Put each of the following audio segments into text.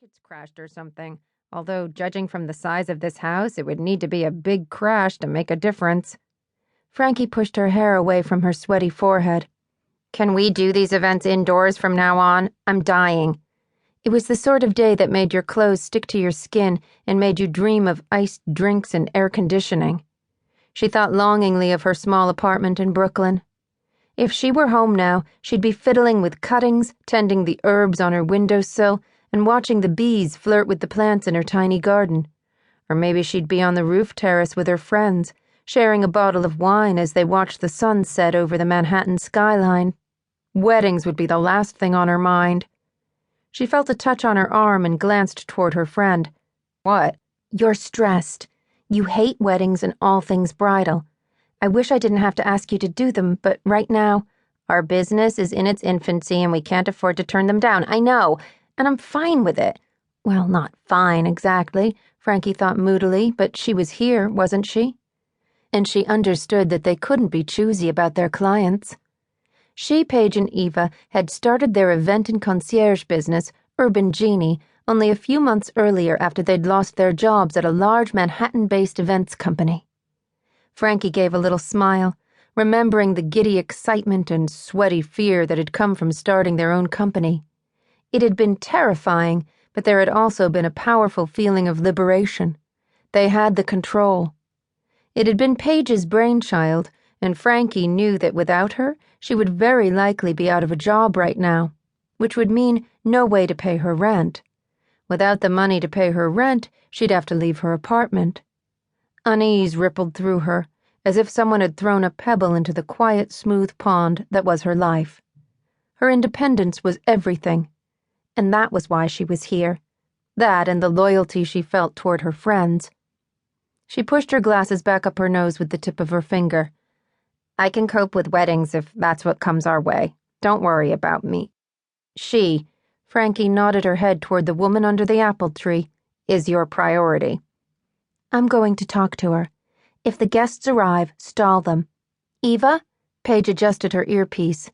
it's crashed or something. Although, judging from the size of this house, it would need to be a big crash to make a difference. Frankie pushed her hair away from her sweaty forehead. Can we do these events indoors from now on? I'm dying. It was the sort of day that made your clothes stick to your skin and made you dream of iced drinks and air conditioning. She thought longingly of her small apartment in Brooklyn. If she were home now, she'd be fiddling with cuttings, tending the herbs on her windowsill, and watching the bees flirt with the plants in her tiny garden. Or maybe she'd be on the roof terrace with her friends, sharing a bottle of wine as they watched the sun set over the Manhattan skyline. Weddings would be the last thing on her mind. She felt a touch on her arm and glanced toward her friend. What? You're stressed. You hate weddings and all things bridal. I wish I didn't have to ask you to do them, but right now, our business is in its infancy and we can't afford to turn them down. I know, and I'm fine with it. Well, not fine exactly, Frankie thought moodily, but she was here, wasn't she? And she understood that they couldn't be choosy about their clients. She, Paige, and Eva had started their event and concierge business, Urban Genie, only a few months earlier after they'd lost their jobs at a large Manhattan-based events company. Frankie gave a little smile, remembering the giddy excitement and sweaty fear that had come from starting their own company. It had been terrifying, but there had also been a powerful feeling of liberation. They had the control. It had been Paige's brainchild, and Frankie knew that without her, she would very likely be out of a job right now, which would mean no way to pay her rent. Without the money to pay her rent, she'd have to leave her apartment. Unease rippled through her, as if someone had thrown a pebble into the quiet, smooth pond that was her life. Her independence was everything, and that was why she was here. That and the loyalty she felt toward her friends. She pushed her glasses back up her nose with the tip of her finger. I can cope with weddings if that's what comes our way. Don't worry about me. She, Frankie nodded her head toward the woman under the apple tree, is your priority. I'm going to talk to her. If the guests arrive, stall them. Eva? Paige adjusted her earpiece.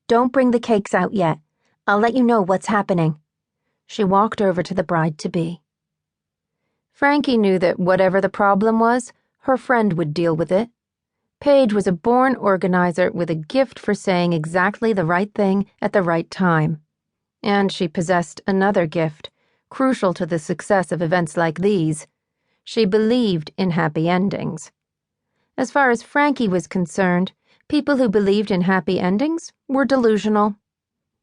Don't bring the cakes out yet. I'll let you know what's happening. She walked over to the bride-to-be. Frankie knew that whatever the problem was, her friend would deal with it. Paige was a born organizer with a gift for saying exactly the right thing at the right time. And she possessed another gift, crucial to the success of events like these. She believed in happy endings. As far as Frankie was concerned, people who believed in happy endings were delusional.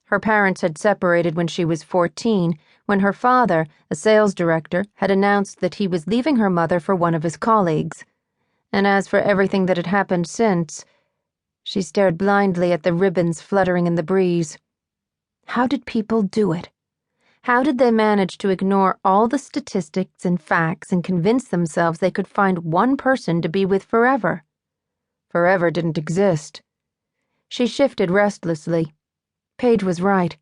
Her parents had separated when she was 14, when her father, a sales director, had announced that he was leaving her mother for one of his colleagues. And as for everything that had happened since, she stared blindly at the ribbons fluttering in the breeze. How did people do it? How did they manage to ignore all the statistics and facts and convince themselves they could find one person to be with forever? Forever didn't exist. She shifted restlessly. Paige was right.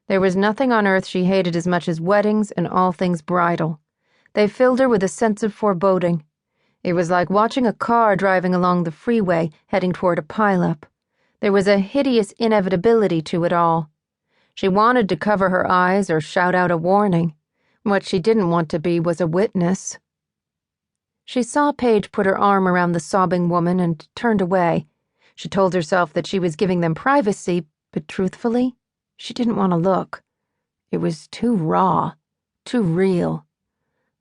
There was nothing on earth she hated as much as weddings and all things bridal. They filled her with a sense of foreboding. It was like watching a car driving along the freeway, heading toward a pileup. There was a hideous inevitability to it all. She wanted to cover her eyes or shout out a warning. What she didn't want to be was a witness. She saw Paige put her arm around the sobbing woman and turned away. She told herself that she was giving them privacy, but truthfully, she didn't want to look. It was too raw, too real.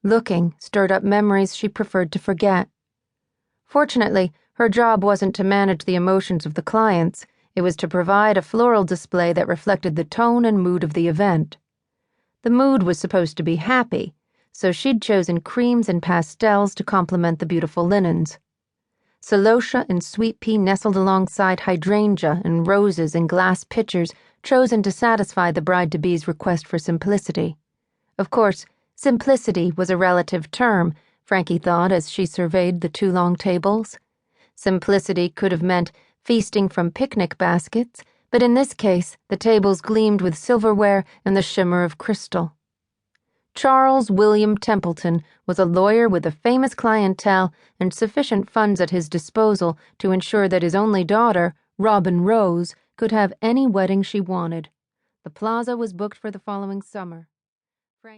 Looking stirred up memories she preferred to forget. Fortunately, her job wasn't to manage the emotions of the clients. It was to provide a floral display that reflected the tone and mood of the event. The mood was supposed to be happy, so she'd chosen creams and pastels to complement the beautiful linens. Celosia and sweet pea nestled alongside hydrangea and roses in glass pitchers, chosen to satisfy the bride-to-be's request for simplicity. Of course, simplicity was a relative term, Frankie thought as she surveyed the two long tables. Simplicity could have meant feasting from picnic baskets, but in this case, the tables gleamed with silverware and the shimmer of crystal. Charles William Templeton was a lawyer with a famous clientele and sufficient funds at his disposal to ensure that his only daughter, Robin Rose, could have any wedding she wanted. The plaza was booked for the following summer.